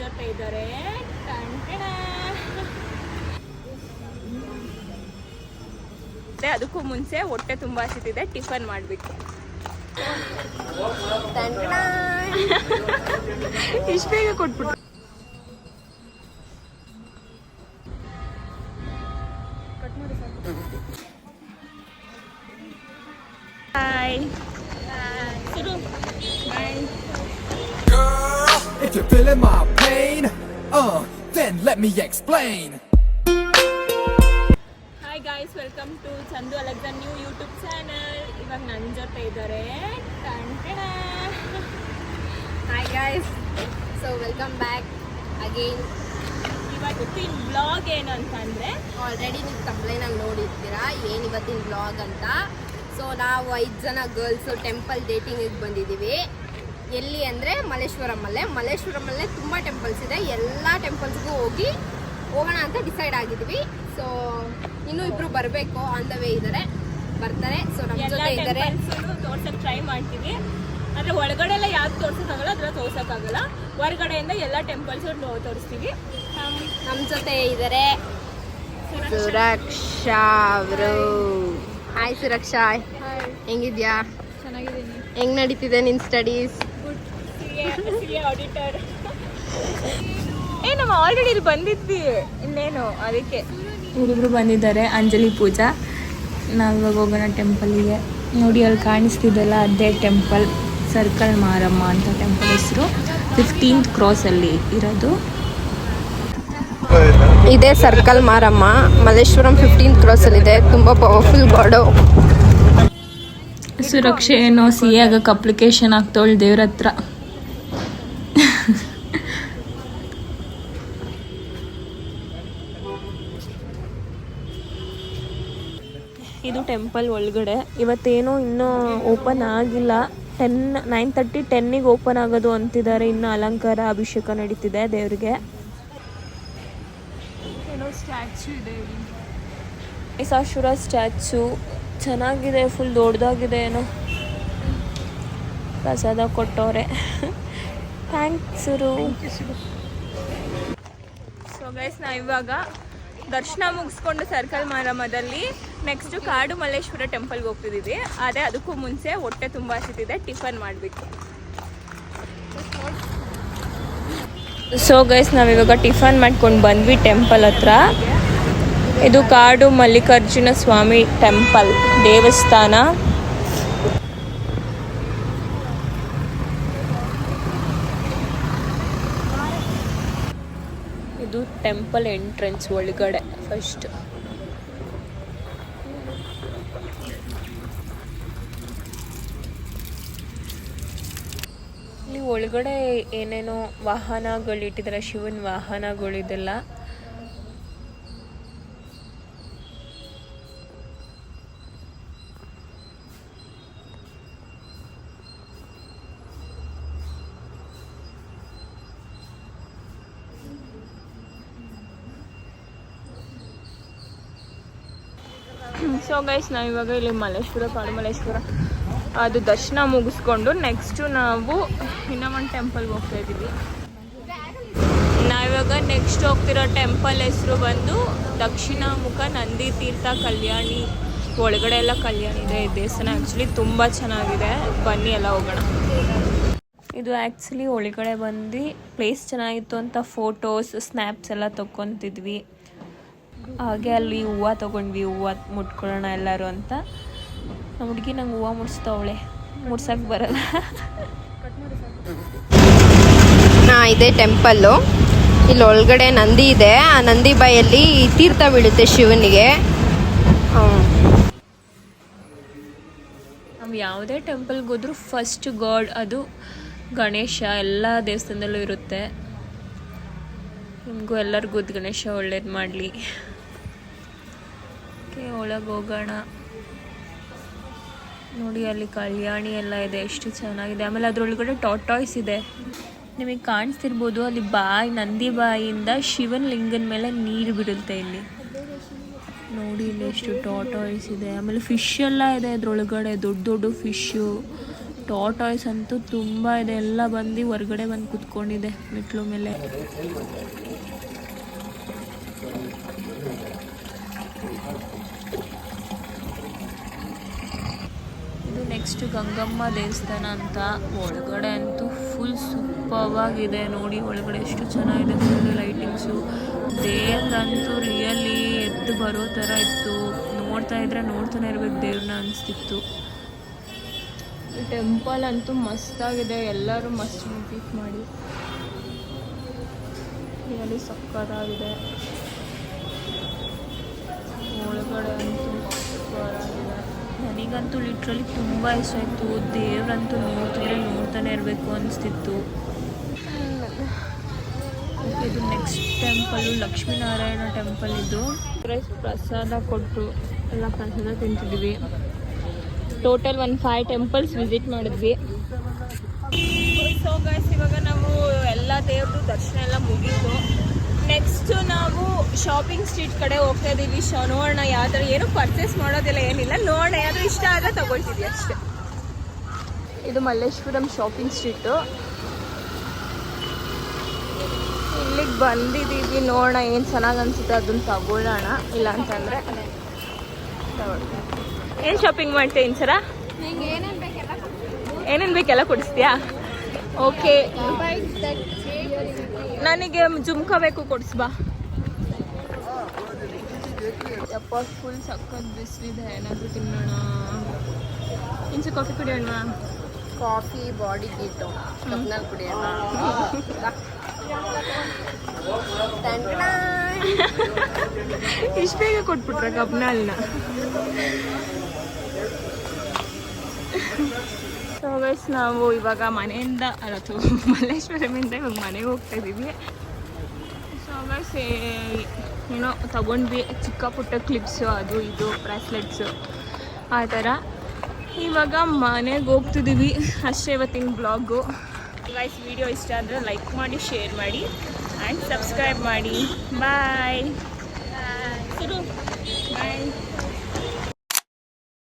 ಜೊತೆ ಇದ್ದಾರೆ. ಅದಕ್ಕೂ ಮುಂಚೆ ಹೊಟ್ಟೆ ತುಂಬಾ ಹಸಿತಿದೆ, ಟಿಫನ್ ಮಾಡ್ಬೇಕು. ಇಷ್ಟು ಬೇಗ ಕೊಟ್ಬಿಟ್ಟು ಬಾಯ್. If you're feeling my pain, then let me explain. Hi guys, welcome to Chandu Alexan new YouTube channel. ಇವಾಗ ನನ್ನ ಜೊತೆ ಇದ್ದಾರೆ. Hi guys, so welcome back again. ಇವತ್ತಿನ ಬ್ಲಾಗ್ ಏನು ಅಂತಂದರೆ, ಆಲ್ರೆಡಿ ನೀವು ಕಂಪ್ಲೇನಾಗಿ ನೋಡಿರ್ತೀರಾ ಏನು ಇವತ್ತಿನ ಬ್ಲಾಗ್ ಅಂತ. ಸೊ ನಾವು 5 ಜನ ಗರ್ಲ್ಸು ಟೆಂಪಲ್ ಡೇಟಿಂಗಿಗೆ ಬಂದಿದ್ದೀವಿ. ಎಲ್ಲಿ ಅಂದರೆ ಮಲ್ಲೇಶ್ವರಮಲ್ಲೇ ತುಂಬ ಟೆಂಪಲ್ಸ್ ಇದೆ. ಎಲ್ಲ ಟೆಂಪಲ್ಸ್ಗೂ ಹೋಗೋಣ ಅಂತ ಡಿಸೈಡ್ ಆಗಿದ್ವಿ. ಸೊ ಇನ್ನೂ ಇಬ್ಬರು ಬರಬೇಕು, ಆನ್ ದ ವೇ ಇದ್ದಾರೆ, ಬರ್ತಾರೆ. ಸೊ ನಮ್ಮ ಜೊತೆ ಇದ್ದಾರೆ, ತೋರ್ಸಕ್ಕೆ ಟ್ರೈ ಮಾಡ್ತೀವಿ. ಅಂದರೆ ಒಳಗಡೆ ಎಲ್ಲ ಯಾವ್ದು ತೋರ್ಸೋಕ್ಕಾಗಲ್ಲ, ಅದೆಲ್ಲ ತೋರ್ಸೋಕ್ಕಾಗಲ್ಲ. ಹೊರಗಡೆಯಿಂದ ಎಲ್ಲ ಟೆಂಪಲ್ಸು ತೋರಿಸ್ತೀವಿ. ನಮ್ಮ ಜೊತೆ ಇದ್ದಾರೆ ಸುರಕ್ಷಾ ಅವರು. ಹಾಯ್ ಸುರಕ್ಷಾ, ಹೆಂಗಿದ್ಯಾ? ಚೆನ್ನಾಗಿದ್ದೀನಿ. ಹೆಂಗ್ ನಡೀತಿದೆ ನಿನ್ನ ಸ್ಟಡೀಸ್? ಆಡಿಟರ್ ನಮ್ಮ ಆಲ್ರೆಡಿ ಇಲ್ಲಿ ಬಂದಿದ್ವಿ, ಇನ್ನೇನು ಅದಕ್ಕೆ. ಇವರಿಬ್ರು ಬಂದಿದ್ದಾರೆ, ಅಂಜಲಿ ಪೂಜಾ. ನಾವಿವಾಗ ಹೋಗೋಣ ಟೆಂಪಲ್ಗೆ. ನೋಡಿ ಅಲ್ಲಿ ಕಾಣಿಸ್ತಿದ್ದಲ್ಲ, ಅದೇ ಟೆಂಪಲ್, ಸರ್ಕಲ್ ಮಾರಮ್ಮ ಅಂತ ಟೆಂಪಲ್ ಹೆಸರು. 15th ಕ್ರಾಸಲ್ಲಿ ಇರೋದು ಇದೇ ಸರ್ಕಲ್ ಮಾರಮ್ಮ. ಮಲ್ಲೇಶ್ವರಂ 15th ಕ್ರಾಸಲ್ಲಿದೆ. ತುಂಬ ಪವರ್ಫುಲ್ ಗಾಡು. ಸುರಕ್ಷೆ ಏನೋ ಸಿ ಆಗಕ್ಕೆ ಅಪ್ಲಿಕೇಶನ್ ಆಗ್ತವಳು ದೇವ್ರ ಹತ್ರ. ಇದು ಟೆಂಪಲ್ ಒಳಗಡೆ. ಇವತ್ತೇನೋ ಇನ್ನೂ ಓಪನ್ ಆಗಿಲ್ಲ. 9:30 10ಗೆ ಓಪನ್ ಆಗೋದು ಅಂತಿದ್ದಾರೆ. ಇನ್ನು ಅಲಂಕಾರ ಅಭಿಷೇಕ ನಡೀತಿದೆ ದೇವ್ರಿಗೆ. ಏನೋ ಸ್ಟ್ಯಾಚ್ಯೂ ಇದೆ, ಮಹಿಷಾಸುರ ಸ್ಟ್ಯಾಚ್ಯೂ ಚೆನ್ನಾಗಿದೆ, ಫುಲ್ ದೊಡ್ಡದಾಗಿದೆ. ಏನೋ ಪ್ರಸಾದ ಕೊಟ್ಟವ್ರೆ. ಥ್ಯಾಂಕ್ಸ್ ಸುರು. ಸೊ ಗೈಸ್, ನಾವು ಇವಾಗ ದರ್ಶನ ಮುಗಿಸ್ಕೊಂಡು ಸರ್ಕಲ್ ಮಾರಮ್ಮದಲ್ಲಿ ನೆಕ್ಸ್ಟ್ ಕಾಡು ಮಲ್ಲೇಶ್ವರ ಟೆಂಪಲ್ಗೆ ಹೋಗ್ತಿದ್ದೀವಿ. ಆದರೆ ಅದಕ್ಕೂ ಮುಂಚೆ ಹೊಟ್ಟೆ ತುಂಬ ಹಸಿತಿದೆ, ಟಿಫನ್ ಮಾಡಬೇಕು. ಸೊ ಗೈಸ್, ನಾವಿವಾಗ ಟಿಫನ್ ಮಾಡ್ಕೊಂಡು ಬಂದ್ವಿ ಟೆಂಪಲ್ ಹತ್ರ. ಇದು ಕಾಡು ಮಲ್ಲಿಕಾರ್ಜುನ ಸ್ವಾಮಿ ಟೆಂಪಲ್ ದೇವಸ್ಥಾನ. ಇದು ಟೆಂಪಲ್ ಎಂಟ್ರೆನ್ಸ್ ಒಳಗಡೆ ಫಸ್ಟ್. ಇಲ್ಲಿ ಒಳಗಡೆ ಏನೇನೋ ವಾಹನಗಳಿಟ್ಟಿದ್ದಾರೆ, ಶಿವನ ವಾಹನಗಳಿದೆಲ್ಲ. ಸೊ ಗೈಸ್, ನಾವಿವಾಗ ಇಲ್ಲಿ ಕಾಡು ಮಲ್ಲೇಶ್ವರ ಅದು ದರ್ಶನ ಮುಗಿಸ್ಕೊಂಡು ನೆಕ್ಸ್ಟು ನಾವು ಇನ್ನೂ ಒಂದು ಟೆಂಪಲ್ಗೆ ಹೋಗ್ತಾ ಇದ್ದೀವಿ. ನಾವಿವಾಗ ನೆಕ್ಸ್ಟ್ ಹೋಗ್ತಿರೋ ಟೆಂಪಲ್ ಹೆಸರು ಬಂದು ದಕ್ಷಿಣ ಮುಖ ನಂದಿ ತೀರ್ಥ ಕಲ್ಯಾಣಿ. ಒಳಗಡೆ ಎಲ್ಲ ಕಲ್ಯಾಣಿ ಇದೆ. ಈ ದೇವಸ್ಥಾನ ಆ್ಯಕ್ಚುಲಿ ತುಂಬ ಚೆನ್ನಾಗಿದೆ, ಬನ್ನಿ ಎಲ್ಲ ಹೋಗೋಣ. ಇದು ಆ್ಯಕ್ಚುಲಿ ಒಳಗಡೆ ಬಂದು ಪ್ಲೇಸ್ ಚೆನ್ನಾಗಿತ್ತು ಅಂತ ಫೋಟೋಸ್ ಸ್ನ್ಯಾಪ್ಸ್ ಎಲ್ಲ ತೊಗೊತಿದ್ವಿ. ಹಾಗೆ ಅಲ್ಲಿ ಹೂವು ತೊಗೊಂಡ್ವಿ, ಹೂವು ಮುಟ್ಕೊಳ್ಳೋಣ ಎಲ್ಲರೂ ಅಂತ. ನಮ್ಮ ಹುಡುಗಿ ನಂಗೆ ಹೂವು ಮುಡ್ಸ್ತಾವಳೆ, ಮುಡ್ಸಕ್ಕೆ ಬರಲ್ಲ. ಇದೇ ಟೆಂಪಲ್ಲು. ಇಲ್ಲಿ ಒಳಗಡೆ ನಂದಿ ಇದೆ. ಆ ನಂದಿ ಬಾಯಲ್ಲಿ ತೀರ್ಥ ಬೀಳುತ್ತೆ ಶಿವನಿಗೆ. ನಾವು ಯಾವುದೇ ಟೆಂಪಲ್ಗೆ ಹೋದ್ರೂ ಫಸ್ಟ್ ಗಾಡ್ ಅದು ಗಣೇಶ. ಎಲ್ಲ ದೇವಸ್ಥಾನದಲ್ಲೂ ಇರುತ್ತೆ. ನಿಮಗೂ ಎಲ್ಲರಿಗೂ ಗಣೇಶ ಒಳ್ಳೇದು ಮಾಡಲಿ. ಒಳಗೆ ಹೋಗೋಣ. ನೋಡಿ ಅಲ್ಲಿ ಕಲ್ಯಾಣಿ ಎಲ್ಲ ಇದೆ, ಎಷ್ಟು ಚೆನ್ನಾಗಿದೆ. ಆಮೇಲೆ ಅದರೊಳಗಡೆ ಟಾಟಾಯ್ಸ್ ಇದೆ, ನಿಮಗೆ ಕಾಣಿಸ್ತಿರ್ಬೋದು. ಅಲ್ಲಿ ನಂದಿ ಬಾಯಿಯಿಂದ ಶಿವನ ಲಿಂಗನ ಮೇಲೆ ನೀರು ಬಿಡುತ್ತೆ. ಇಲ್ಲಿ ನೋಡಿ, ಇಲ್ಲಿ ಎಷ್ಟು ಟಾಟಾಯ್ಸ್ ಇದೆ. ಆಮೇಲೆ ಫಿಶ್ ಎಲ್ಲ ಇದೆ ಅದರೊಳಗಡೆ, ದೊಡ್ಡ ದೊಡ್ಡ ಫಿಶ್ಶು. ಟಾಯ್ಸ್ ಅಂತೂ ತುಂಬ ಇದೆ, ಎಲ್ಲ ಬಂದು ಹೊರ್ಗಡೆ ಬಂದು ಕುತ್ಕೊಂಡಿದೆ ಮೆಟ್ಲು ಮೇಲೆ. ಇದು ನೆಕ್ಸ್ಟ್ ಗಂಗಮ್ಮ ದೇವಸ್ಥಾನ ಅಂತ. ಒಳಗಡೆ ಅಂತೂ ಫುಲ್ ಸೂಪರ್ವಾಗಿದೆ ನೋಡಿ, ಒಳಗಡೆ ಎಷ್ಟು ಚೆನ್ನಾಗಿದೆ, ಫುಲ್ ಲೈಟಿಂಗ್ಸು. ದೇವ್ರಂತೂ ರಿಯಲಿ ಎದ್ದು ಬರೋ ಥರ ಇತ್ತು, ನೋಡ್ತಾ ಇದ್ರೆ ನೋಡ್ತಾನೆ ಇರ್ಬೇಕು ದೇವ್ರನ್ನ ಅನಿಸ್ತಿತ್ತು. ಈ ಟೆಂಪಲ್ ಅಂತೂ ಮಸ್ತಾಗಿದೆ, ಎಲ್ಲರೂ ಮಸ್ಟ್ ವಿಸಿಟ್ ಮಾಡಿ, ರಿಯಲಿ ಸಕ್ಕತ್ತಾಗಿದೆ. ಒಳಗಡೆ ಅಂತೂ ಸೂಪರಾಗಿದೆ. ನನಗಂತೂ ಲಿಟ್ರಲಿ ತುಂಬ ಇಷ್ಟ ಆಯಿತು, ದೇವ್ರಂತೂ ನೋಡ್ತಿದ್ರೆ ನೋಡ್ತಾನೆ ಇರಬೇಕು ಅನಿಸ್ತಿತ್ತು. ಇದು ನೆಕ್ಸ್ಟ್ ಟೆಂಪಲ್ಲು ಲಕ್ಷ್ಮೀನಾರಾಯಣ ಟೆಂಪಲ್. ಇದು ಪ್ರಸಾದ ಕೊಟ್ಟು ಎಲ್ಲ ಪ್ರಸಾದ ತಿಂತಿದ್ವಿ. ಟೋಟಲ್ 5 ಟೆಂಪಲ್ಸ್ ವಿಸಿಟ್ ಮಾಡಿದ್ವಿ. ಸೊ ಗೈಸ್, ಇವಾಗ ನಾವು ಎಲ್ಲ ದೇವ್ರದ್ದು ದರ್ಶನ ಎಲ್ಲ ಮುಗೀತು. ನೆಕ್ಸ್ಟು ನಾವು ಶಾಪಿಂಗ್ ಸ್ಟ್ರೀಟ್ ಕಡೆ ಹೋಗ್ತಾ ಇದ್ದೀವಿ. ನೋಡೋಣ ಯಾವ ಥರ, ಏನು ಪರ್ಚೇಸ್ ಮಾಡೋದಿಲ್ಲ ಏನಿಲ್ಲ, ನೋಡೋಣ ಯಾವ್ದು ಇಷ್ಟ ಆದರೆ ತಗೊಳ್ತಿದ್ವಿ ಅಷ್ಟೇ. ಇದು ಮಲ್ಲೇಶ್ವರಂ ಶಾಪಿಂಗ್ ಸ್ಟ್ರೀಟು. ಇಲ್ಲಿಗೆ ಬಂದಿದ್ದೀವಿ, ನೋಡೋಣ ಏನು ಚೆನ್ನಾಗಿ ಅನಿಸುತ್ತೆ ಅದನ್ನು ತಗೊಳ್ಳೋಣ, ಇಲ್ಲ ಅಂತಂದರೆ ತಗೊಳ್ತೀನಿ. ಏನು ಶಾಪಿಂಗ್ ಮಾಡ್ತೀನಿ ಸರ? ಏನೇನು ಬೇಕೆಲ್ಲ ಕೊಡಿಸ್ತೀಯಾ? ಓಕೆ, ನನಗೆ ಜುಮ್ಕಾ ಬೇಕು, ಕೊಡಿಸ್ಬಾ. ಯಪ್ಪ ಫುಲ್ ಸಕ್ಕತ್ ಬಿಸಿಲಿದೆ, ಏನಾದರೂ ತಿನ್ನೋಣ. ಇಂಚು ಕಾಫಿ ಕುಡಿಯೋಣ. ಕಾಫಿ ಬಾಡಿ ಗೀಟು ಕಬ್ನಲ್ಲಿ ಕುಡಿಯೋಣ. ಇಷ್ಟು ಬೇಗ ಕೊಟ್ಬಿಟ್ರೆ ಕಬ್ನಲ್ನ. ಸೊ ಗೈಸ್, ನಾವು ಇವಾಗ ಮನೆಯಿಂದ ಮಲ್ಲೇಶ್ವರಮಿಂದ ಇವಾಗ ಮನೆಗೆ ಹೋಗ್ತಾ ಇದ್ದೀವಿ. ಸೊ ಗೈಸ್, ಏನೋ ತಗೊಂಡ್ವಿ ಚಿಕ್ಕ ಪುಟ್ಟ ಕ್ಲಿಪ್ಸು, ಅದು ಇದು ಬ್ರಾಸ್ಲೆಟ್ಸು ಆ ಥರ. ಇವಾಗ ಮನೆಗೆ ಹೋಗ್ತಿದ್ದೀವಿ ಅಷ್ಟೇ ಇವತ್ತಿನ ಬ್ಲಾಗು. ಗೈಸ್, ವಿಡಿಯೋ ಇಷ್ಟ ಆದರೆ ಲೈಕ್ ಮಾಡಿ, ಶೇರ್ ಮಾಡಿ ಆ್ಯಂಡ್ ಸಬ್ಸ್ಕ್ರೈಬ್ ಮಾಡಿ. ಬಾಯ್. ಬಾಯ್.